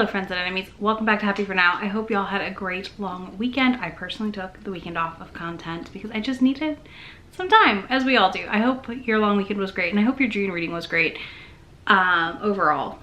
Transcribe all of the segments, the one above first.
Hello friends and enemies, welcome back to Happy For Now. I hope y'all had a great long weekend. I personally took the weekend off of content because I just needed some time, as we all do. I hope your long weekend was great and I hope your June reading was great overall.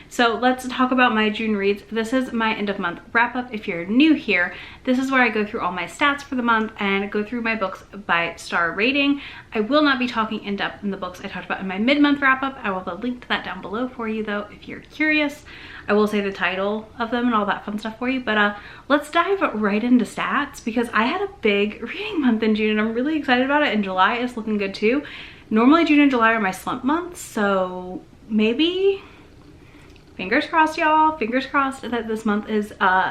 So let's talk about my June reads. This is my end of month wrap up. If you're new here, this is where I go through all my stats for the month and go through my books by star rating. I will not be talking in depth in the books I talked about in my mid-month wrap up. I will have a link to that down below for you though, if you're curious. I will say the title of them and all that fun stuff for you, but let's dive right into stats because I had a big reading month in June and I'm really excited about it, and July is looking good too. Normally June and July are my slump months, so maybe, fingers crossed y'all, fingers crossed that this month is,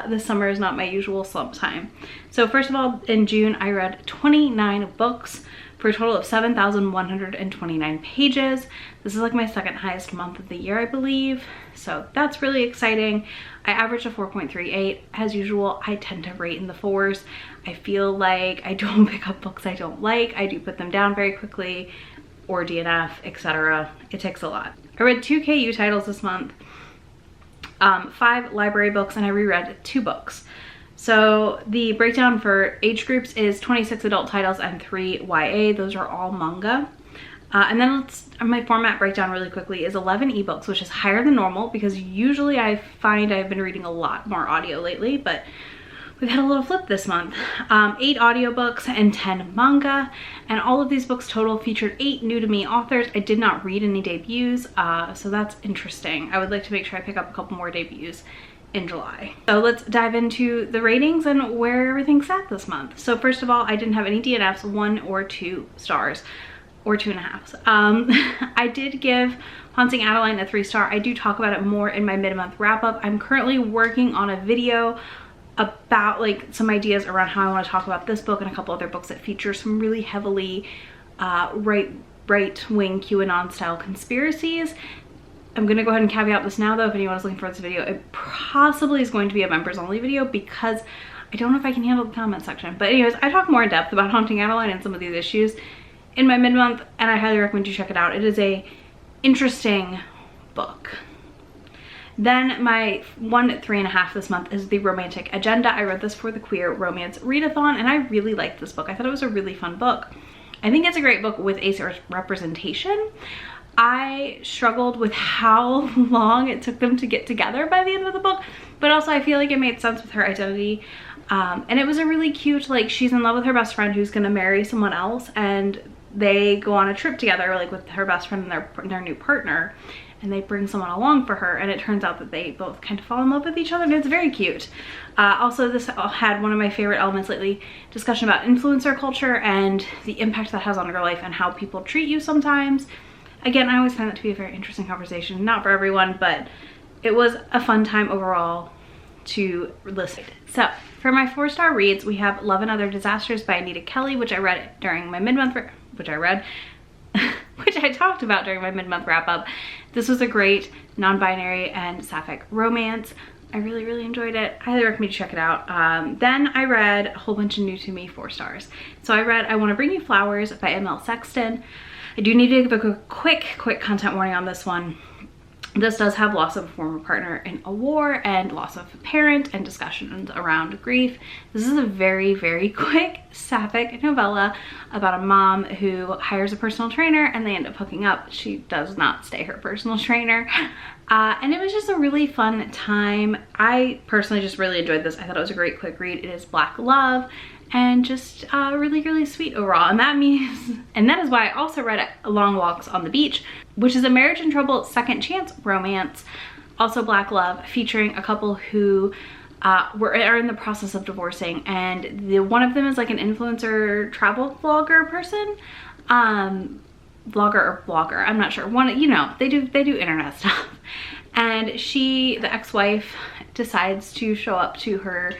this summer is not my usual slump time. So first of all, in June I read 29 books for a total of 7,129 pages. This is like my second highest month of the year, I believe. So that's really exciting. I averaged a 4.38. As usual, I tend to rate in the 4s. I feel like I don't pick up books I don't like. I do put them down very quickly, or DNF, etc. It takes a lot. I read 2 KU titles this month, 5 library books, and I reread 2 books. So the breakdown for age groups is 26 adult titles and 3 YA. Those are all manga. And then my format breakdown really quickly is 11 ebooks, which is higher than normal because usually I find I've been reading a lot more audio lately, but we've had a little flip this month. 8 audiobooks and 10 manga, and all of these books total featured 8 new to me authors. I did not read any debuts, so that's interesting. I would like to make sure I pick up a couple more debuts in July. So let's dive into the ratings and where everything's at this month. So first of all, I didn't have any DNFs, 1 or 2 stars, or 2.5. I did give Haunting Adeline a 3-star. I do talk about it more in my mid-month wrap-up. I'm currently working on a video about like some ideas around how I want to talk about this book and a couple other books that feature some really heavily right-wing QAnon style conspiracies. I'm gonna go ahead and caveat this now though, if anyone is looking for this video, it possibly is going to be a members only video because I don't know if I can handle the comment section. But anyways, I talk more in depth about Haunting Adeline and some of these issues in my mid-month, and I highly recommend you check it out. It is a interesting book. Then my 3.5 this month is The Romantic Agenda. I read this for the Queer Romance Readathon and I really liked this book. I thought it was a really fun book. I think it's a great book with ace representation. I struggled with how long it took them to get together by the end of the book, but also I feel like it made sense with her identity. And it was a really cute, like, she's in love with her best friend who's gonna marry someone else, and they go on a trip together, like with her best friend and their new partner, and they bring someone along for her, and it turns out that they both kind of fall in love with each other, and it's very cute. Also, this had one of my favorite elements lately, discussion about influencer culture and the impact that has on your life and how people treat you sometimes. Again, I always find that to be a very interesting conversation. Not for everyone, but it was a fun time overall to listen. So for my 4-star reads, we have Love and Other Disasters by Anita Kelly, which I read during my mid-month, which I talked about during my mid-month wrap-up. This was a great non-binary and sapphic romance. I really, really enjoyed it. I highly recommend you check it out. Then I read a whole bunch of new to me 4 stars. So I read I Want to Bring You Flowers by M.L. Sexton. I do need to give a quick content warning on this one. This does have loss of a former partner in a war and loss of a parent and discussions around grief. This is a very, very quick sapphic novella about a mom who hires a personal trainer and they end up hooking up. She does not stay her personal trainer. And it was just a really fun time. I personally just really enjoyed this. I thought it was a great quick read. It is Black love and just really, really sweet overall. And that is why I also read Long Walks on the Beach, which is a marriage in trouble second chance romance, also Black love, featuring a couple who are in the process of divorcing, and one of them is like an influencer travel vlogger person, vlogger or blogger, I'm not sure. One, you know, they do internet stuff, and the ex-wife decides to show up to her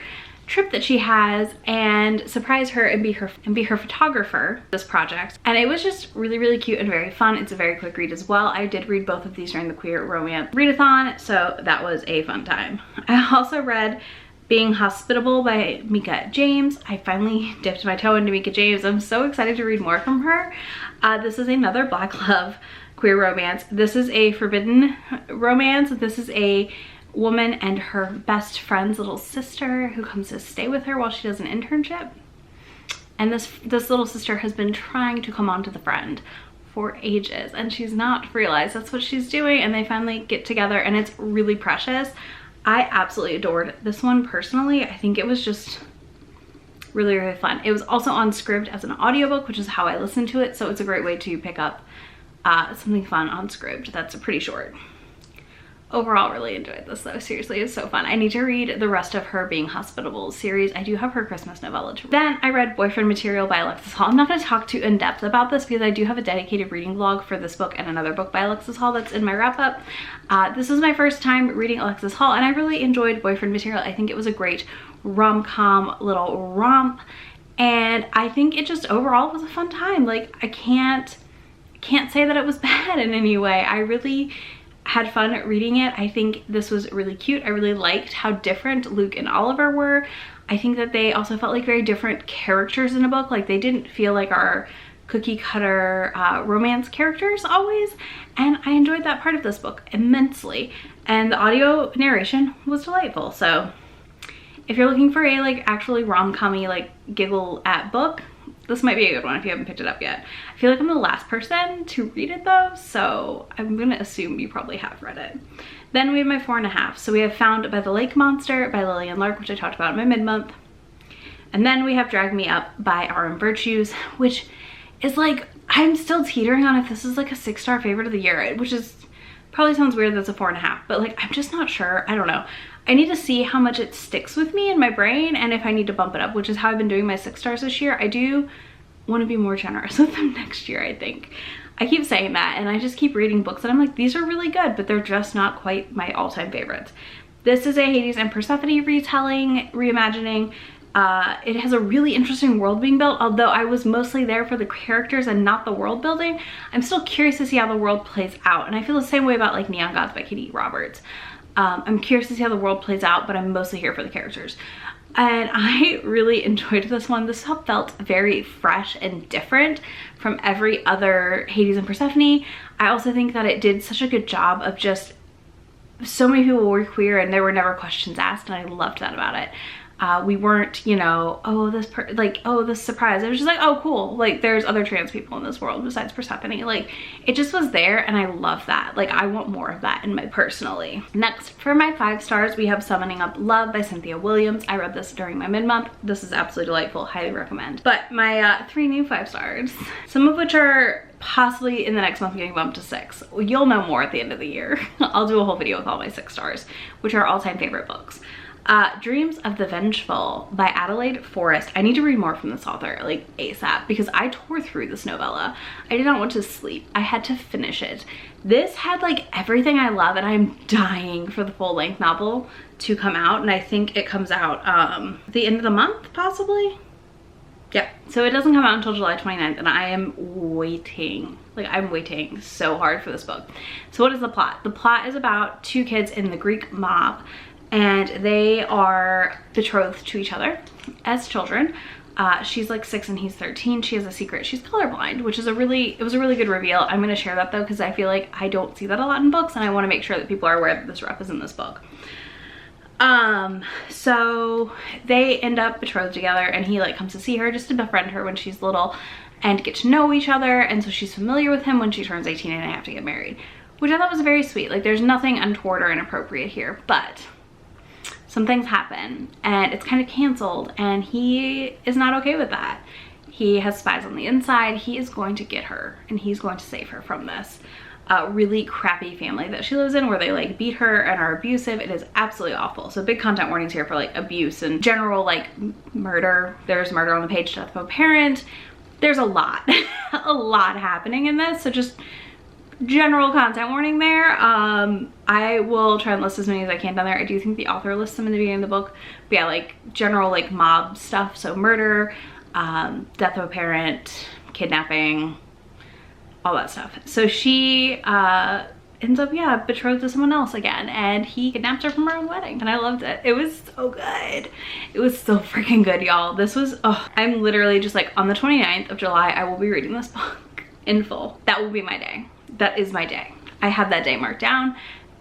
trip that she has and surprise her and be her photographer this project. And it was just really, really cute and very fun. It's a very quick read as well. I did read both of these during the Queer Romance Readathon, so that was a fun time. I also read Being Hospitable by Mika James. I finally dipped my toe into Mika James. I'm so excited to read more from her. This is another Black love queer romance. This is a forbidden romance. This is a woman and her best friend's little sister who comes to stay with her while she does an internship. And this little sister has been trying to come on to the friend for ages, and she's not realized that's what she's doing, and they finally get together, and it's really precious. I absolutely adored this one personally. I think it was just really, really fun. It was also on Scribd as an audiobook, which is how I listened to it, so it's a great way to pick up something fun on Scribd that's pretty short. Overall, really enjoyed this though. Seriously, it's so fun. I need to read the rest of her Being Hospitable series. I do have her Christmas novella to read. Then I read Boyfriend Material by Alexis Hall. I'm not going to talk too in depth about this because I do have a dedicated reading vlog for this book and another book by Alexis Hall that's in my wrap up. This is my first time reading Alexis Hall, and I really enjoyed Boyfriend Material. I think it was a great rom-com little romp, and I think it just overall was a fun time. Like, I can't say that it was bad in any way. I really had fun reading it. I think this was really cute. I really liked how different Luke and Oliver were. I think that they also felt like very different characters in a book. Like, they didn't feel like our cookie cutter romance characters always, and I enjoyed that part of this book immensely, and the audio narration was delightful. So if you're looking for a like actually rom-com-y like giggle at book, this might be a good one if you haven't picked it up yet. I feel like I'm the last person to read it though, so I'm gonna assume you probably have read it. Then we have my 4.5. So we have Found by the Lake Monster by Lillian Lark, which I talked about in my mid-month. And then we have Drag Me Up by R.M. Virtues, which is like, I'm still teetering on if this is like a 6-star favorite of the year, which is probably sounds weird that's a 4.5, but like, I'm just not sure. I don't know. I need to see how much it sticks with me in my brain and if I need to bump it up, which is how I've been doing my 6 stars this year. I do want to be more generous with them next year, I think. I keep saying that, and I just keep reading books and I'm like, these are really good, but they're just not quite my all-time favorites. This is a Hades and Persephone retelling, reimagining. It has a really interesting world being built, although I was mostly there for the characters and not the world building. I'm still curious to see how the world plays out, and I feel the same way about like Neon Gods by Katie Roberts. I'm curious to see how the world plays out, but I'm mostly here for the characters. And I really enjoyed this one. This felt very fresh and different from every other Hades and Persephone. I also think that it did such a good job of just, so many people were queer and there were never questions asked, and I loved that about it. We weren't, you know, oh, this surprise. It was just like, oh, cool. Like, there's other trans people in this world besides Persephone. Like, it just was there, and I love that. Like, I want more of that in my personally. Next, for my 5 stars, we have Summoning Up Love by Cynthia Williams. I read this during my mid-month. This is absolutely delightful. Highly recommend. But my 3 new 5 stars, some of which are possibly in the next month getting bumped to 6. You'll know more at the end of the year. I'll do a whole video with all my 6 stars, which are all-time favorite books. Dreams of the Vengeful by Adelaide Forrest. I need to read more from this author, like ASAP, because I tore through this novella. I did not want to sleep. I had to finish it. This had like everything I love, and I'm dying for the full-length novel to come out, and I think it comes out the end of the month, possibly? Yeah, so it doesn't come out until July 29th, and I am waiting. Like, I'm waiting so hard for this book. So what is the plot? The plot is about 2 kids in the Greek mob, and they are betrothed to each other as children. She's like 6 and he's 13. She has a secret. She's colorblind, which is it was a really good reveal. I'm gonna share that though, because I feel like I don't see that a lot in books, and I wanna make sure that people are aware that this rep is in this book. So they end up betrothed together, and he like comes to see her just to befriend her when she's little and get to know each other, and so she's familiar with him when she turns 18 and they have to get married, which I thought was very sweet. Like, there's nothing untoward or inappropriate here, but some things happen and it's kind of canceled, and he is not okay with that. He has spies on the inside. He is going to get her, and he's going to save her from this really crappy family that she lives in, where they like beat her and are abusive. It is absolutely awful. So big content warnings here for like abuse and general like murder. There's murder on the page, death of a parent. There's a lot, a lot happening in this. So just general content warning there. I will try and list as many as I can down there. I do think the author lists them in the beginning of the book, but yeah, like general like mob stuff. So murder, death of a parent, kidnapping, all that stuff. So she ends up, yeah, betrothed to someone else again, and he kidnaps her from her own wedding, and I loved it. It was so good. It was so freaking good, y'all. This was, oh, I'm literally just like, on the 29th of July, I will be reading this book in full. That will be my day. That is my day. I have that day marked down.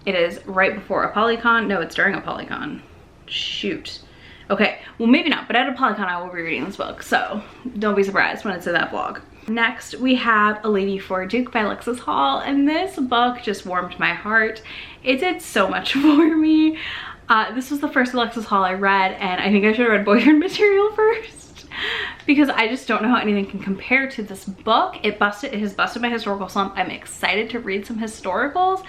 It is right before a Polycon. No, it's during a Polycon. Shoot. Okay, well maybe not, but at a Polycon I will be reading this book, so don't be surprised when it's in that vlog. Next, we have A Lady for a Duke by Alexis Hall, and this book just warmed my heart. It did so much for me. This was the first Alexis Hall I read, and I think I should have read Boyfriend Material first because I just don't know how anything can compare to this book. It has busted my historical slump. I'm excited to read some historicals,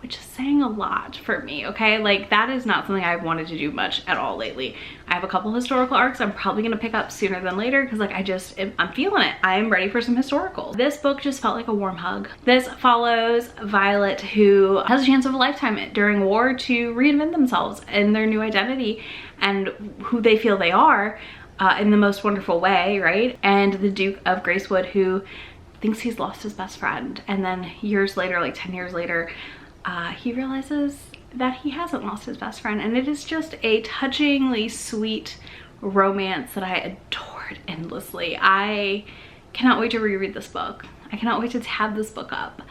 which is saying a lot for me, okay? Like, that is not something I've wanted to do much at all lately. I have a couple historical arcs I'm probably gonna pick up sooner than later because like I'm feeling it. I'm ready for some historical. This book just felt like a warm hug. This follows Violet, who has a chance of a lifetime during war to reinvent themselves and their new identity and who they feel they are in the most wonderful way, right? And the Duke of Gracewood, who thinks he's lost his best friend, and then years later, like 10 years later, he realizes that he hasn't lost his best friend, and it is just a touchingly sweet romance that I adored endlessly. I cannot wait to reread this book. I cannot wait to tab this book up.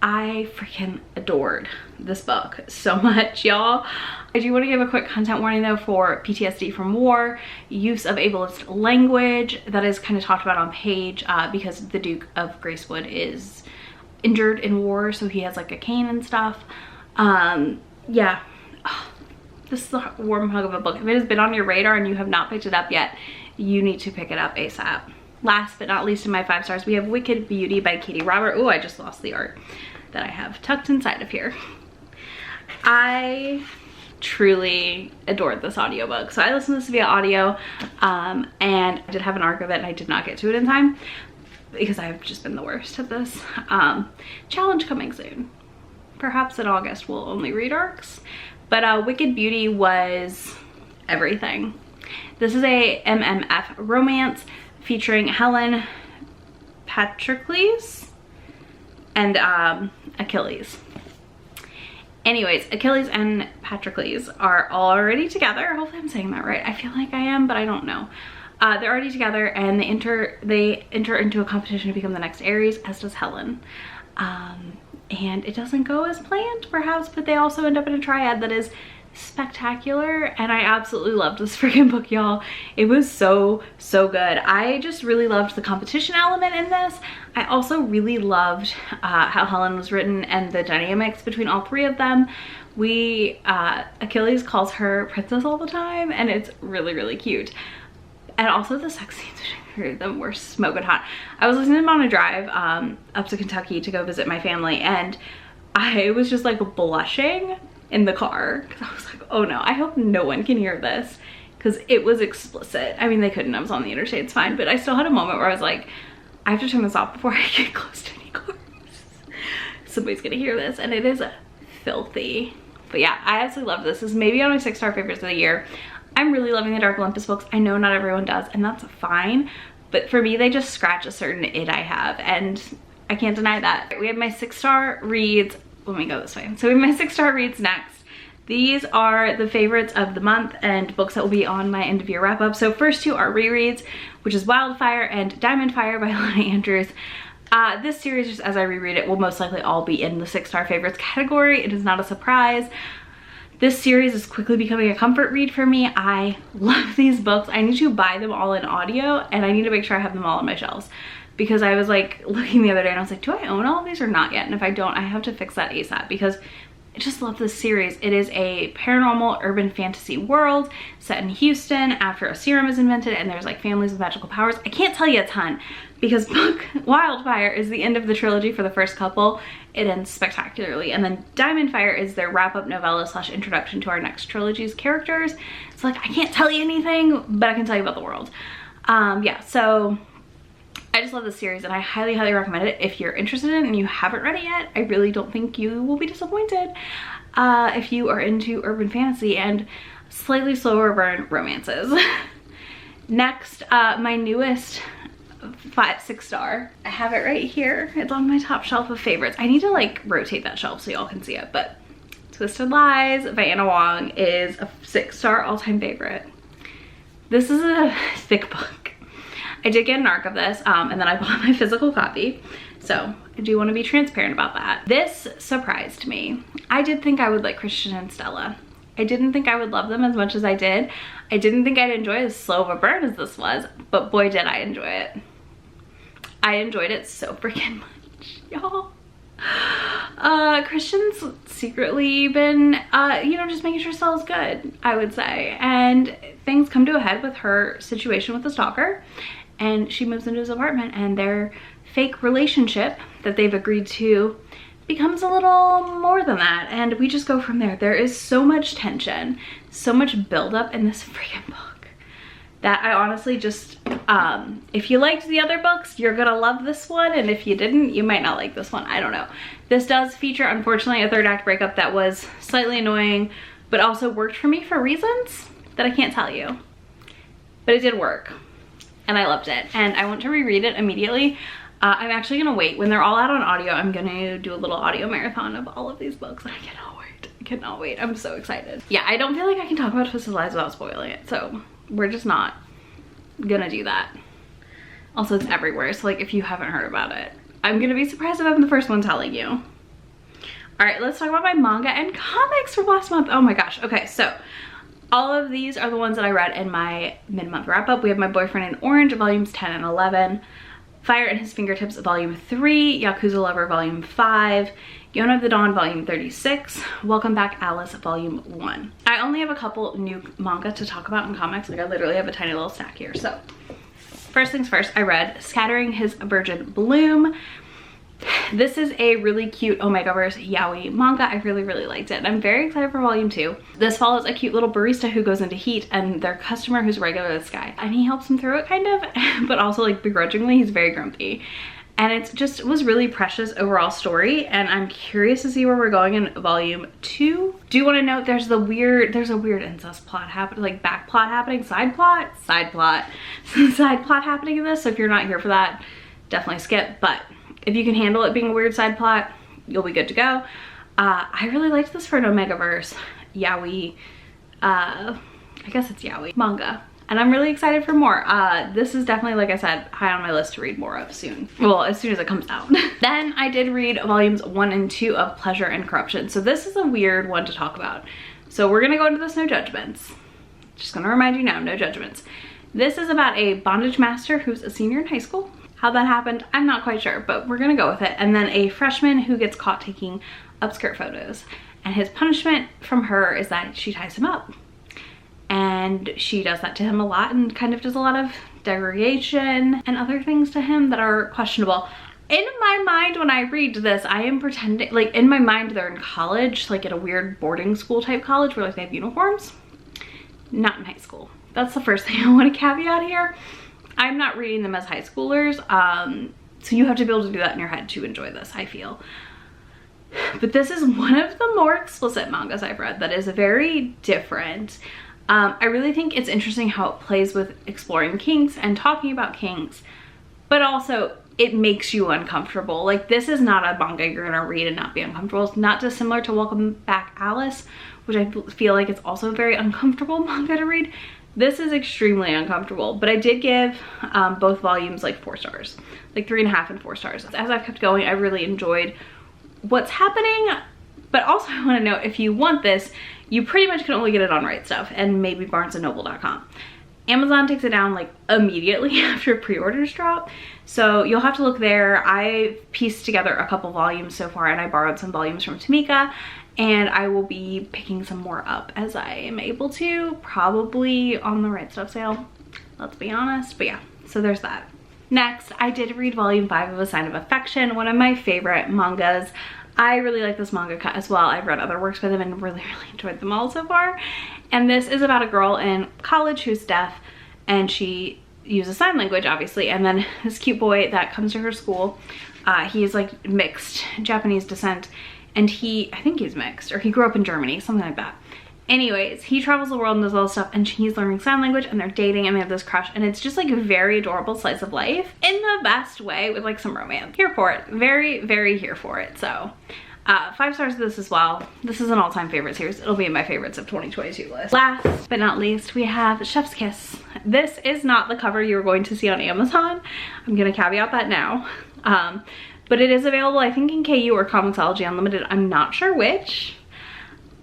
I freaking adored this book so much, y'all. I do want to give a quick content warning though for PTSD from war, use of ableist language that is kind of talked about on page because the Duke of Gracewood is injured in war, so he has like a cane and stuff. Yeah, this is a warm hug of a book. If it has been on your radar and you have not picked it up yet, you need to pick it up ASAP. Last but not least in my 5 stars, we have Wicked Beauty by Katie Robert. Oh, I just lost the art that I have tucked inside of here. I truly adored this audiobook. So I listened to this via audio and I did have an arc of it and I did not get to it in time because I've just been the worst at this. Challenge coming soon. Perhaps in August we'll only read arcs, but Wicked Beauty was everything. This is a MMF romance featuring Helen Patroclus and Achilles. Anyways, Achilles and Patroclus are already together. Hopefully I'm saying that right. I feel like I am, but I don't know. They're already together and they enter into a competition to become the next Ares, as does Helen. And it doesn't go as planned perhaps, but they also end up in a triad that is spectacular, and I absolutely loved this freaking book, y'all. It was so good. I just really loved the competition element in this. I also really loved how Helen was written and the dynamics between all 3 of them. Achilles calls her princess all the time, and it's really cute. And also the sex scenes between them were smoking hot. I was listening to them on a drive up to Kentucky to go visit my family, and I was just like blushing in the car because I was like, oh no, I hope no one can hear this because it was explicit. I mean, they couldn't, I was on the interstate, it's fine, but I still had a moment where I was like, I have to turn this off before I get close to any cars. Somebody's gonna hear this, and it is filthy. But yeah, I absolutely love this. This is maybe on my 6-star favorites of the year. I'm really loving the Dark Olympus books. I know not everyone does, and that's fine, but for me, they just scratch a certain id I have, and I can't deny that. We have my 6-star reads. Let me go this way. So we have my 6-star reads next. These are the favorites of the month and books that will be on my end of year wrap up. So first 2 are rereads, which is Wildfire and Diamond Fire by Lana Andrews. This series, just as I reread it, will most likely all be in the 6-star favorites category. It is not a surprise. This series is quickly becoming a comfort read for me. I love these books. I need to buy them all in audio, and I need to make sure I have them all on my shelves. Because I was like looking the other day and I was like, do I own all of these or not yet? And if I don't, I have to fix that ASAP because I just love this series. It is a paranormal urban fantasy world set in Houston after a serum is invented and there's like families with magical powers. I can't tell you a ton because book Wildfire is the end of the trilogy for the first couple. It ends spectacularly. And then Diamond Fire is their wrap-up novella / introduction to our next trilogy's characters. It's like, I can't tell you anything, but I can tell you about the world. Yeah, so I just love this series and I highly recommend it if you're interested in it and you haven't read it yet. I really don't think you will be disappointed if you are into urban fantasy and slightly slower burn romances. Next, my newest 6-star. I have it right here. It's on my top shelf of favorites. I need to like rotate that shelf so y'all can see it, but Twisted Lies by Anna Wong is a 6-star all-time favorite. This is a thick book. I did get an arc of this and then I bought my physical copy. So I do want to be transparent about that. This surprised me. I did think I would like Christian and Stella. I didn't think I would love them as much as I did. I didn't think I'd enjoy it as slow of a burn as this was, but boy did I enjoy it. I enjoyed it so freaking much, y'all. Christian's secretly been, you know, just making sure Stella's good, I would say. And things come to a head with her situation with the stalker, and she moves into his apartment, and their fake relationship that they've agreed to becomes a little more than that, and we just go from there. There is so much tension, so much buildup in this freaking book that I honestly just, if you liked the other books, you're gonna love this one, and if you didn't, you might not like this one. I don't know. This does feature, unfortunately, a third act breakup that was slightly annoying, but also worked for me for reasons that I can't tell you. But it did work, and I loved it, and I want to reread it immediately. I'm actually gonna wait. When they're all out on audio, I'm gonna do a little audio marathon of all of these books, and I cannot wait. I cannot wait. I'm so excited. Yeah, I don't feel like I can talk about Twisted Lies without spoiling it, so we're just not gonna do that. Also, it's everywhere, so like if you haven't heard about it, I'm gonna be surprised if I'm the first one telling you. All right, let's talk about my manga and comics from last month. Oh my gosh. Okay, so all of these are the ones that I read in my mid-month wrap-up. We have My Boyfriend in Orange, volumes 10 and 11. Fire in His Fingertips, volume 3, Yakuza Lover, volume 5, Yona of the Dawn, volume 36, Welcome Back Alice, volume 1. I only have a couple new manga to talk about in comics. Like, I literally have a tiny little stack here. So first things first, I read Scattering His Virgin Bloom. This is a really cute Omegaverse yaoi manga. I really, really liked it. I'm very excited for volume 2. This follows a cute little barista who goes into heat and their customer who's regular this guy. And he helps him through it kind of, but also like begrudgingly, he's very grumpy. And it just was really precious overall story, and I'm curious to see where we're going in volume 2. Do you want to note there's a weird incest plot happening, like back plot happening, side plot happening in this. So if you're not here for that, definitely skip. But if you can handle it being a weird side plot, you'll be good to go. I really liked this for an Omegaverse yaoi, I guess it's yaoi manga, and I'm really excited for more. This is definitely, like I said, high on my list to read more of soon. Well, as soon as it comes out. Then I did read volumes 1 and 2 of Pleasure and Corruption. So this is a weird one to talk about. So we're gonna go into this no judgments. Just gonna remind you now, no judgments. This is about a bondage master who's a senior in high school. How that happened, I'm not quite sure, but we're gonna go with it. And then a freshman who gets caught taking upskirt photos. And his punishment from her is that she ties him up. And she does that to him a lot and kind of does a lot of degradation and other things to him that are questionable. In my mind, when I read this, I am pretending, like in my mind, they're in college, like at a weird boarding school type college where like they have uniforms. Not in high school. That's the first thing I want to caveat here. I'm not reading them as high schoolers, so you have to be able to do that in your head to enjoy this, I feel. But this is one of the more explicit mangas I've read that is very different. I really think it's interesting how it plays with exploring kinks and talking about kinks, but also it makes you uncomfortable. Like, this is not a manga you're gonna read and not be uncomfortable. It's not dissimilar to Welcome Back Alice, which I feel like it's also a very uncomfortable manga to read. This is extremely uncomfortable, but I did give both volumes like 4 stars, like 3.5 and 4 stars. As I've kept going, I really enjoyed what's happening, but also I want to note, if you want this, you pretty much can only get it on Right Stuff and maybe barnesandnoble.com. Amazon takes it down like immediately after pre-orders drop, so you'll have to look there. I pieced together a couple volumes so far, and I borrowed some volumes from Tamika, and I will be picking some more up as I am able to, probably on the Right Stuff sale, let's be honest. But yeah, so there's that. Next, I did read volume 5 of A Sign of Affection, one of my favorite mangas. I really like this mangaka as well. I've read other works by them and really, really enjoyed them all so far. And this is about a girl in college who's deaf, and she uses sign language, obviously. And then this cute boy that comes to her school, he is like mixed Japanese descent, and I think he's mixed, or he grew up in Germany, something like that. Anyways, he travels the world and does all this stuff, and she's learning sign language, and they're dating, and they have this crush, and it's just like a very adorable slice of life in the best way with like some romance. Here for it. Very, very here for it. So 5 stars of this as well. This is an all-time favorite series. It'll be in my favorites of 2022 list. Last but not least, we have Chef's Kiss. This is not the cover you're going to see on Amazon. I'm gonna caveat that now. but it is available, I think, in KU or Comixology Unlimited. I'm not sure which,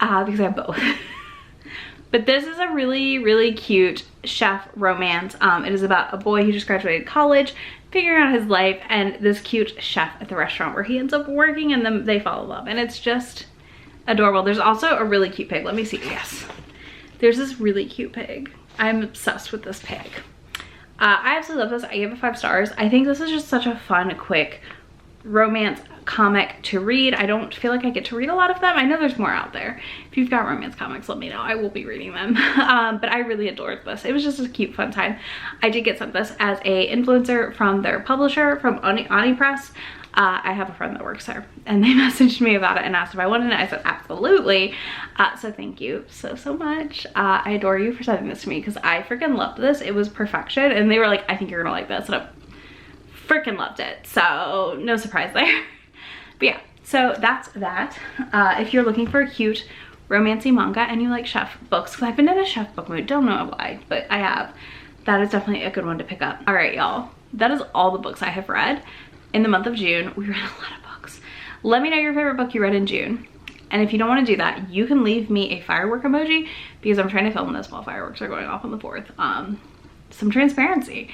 because I have both. But this is a really, really cute chef romance. It is about a boy who just graduated college, figuring out his life, and this cute chef at the restaurant where he ends up working, and then they fall in love, and it's just adorable. There's also a really cute pig. Let me see. Yes, there's this really cute pig. I'm obsessed with this pig. I absolutely love this. I gave it 5 stars. I think this is just such a fun, quick romance comic to read. I don't feel like I get to read a lot of them. I know there's more out there. If you've got romance comics, let me know. I will be reading them. But I really adored this. It was just a cute, fun time. I did get sent this as a influencer from their publisher, from Ani Press. I have a friend that works there, and they messaged me about it and asked if I wanted it. I said absolutely. So thank you so much. I adore you for sending this to me, because I freaking loved this. It was perfection, and they were like, I think you're gonna like this, and I freaking loved it. So no surprise there. But yeah, so that's that. If you're looking for a cute romancy manga and you like chef books, because I've been in a chef book mood, don't know why, but I have, that is definitely a good one to pick up. All right, y'all, that is all the books I have read in the month of June. We read a lot of books. Let me know your favorite book you read in June. And if you don't want to do that, you can leave me a firework emoji, because I'm trying to film this while fireworks are going off on the 4th. Some transparency.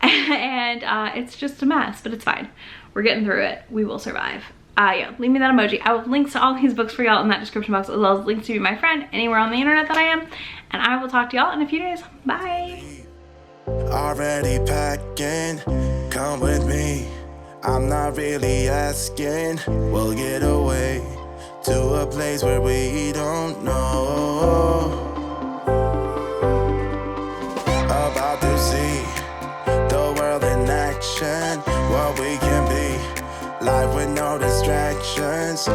And it's just a mess, but it's fine. We're getting through it. We will survive. Yeah, leave me that emoji. I will have links to all these books for y'all in that description box, as well as links to be my friend anywhere on the internet that I am. And I will talk to y'all in a few days. Bye. Already packing, come with me. I'm not really asking. We'll get away to a place where we don't know. About to see the world in action, what we can be, life with no distractions.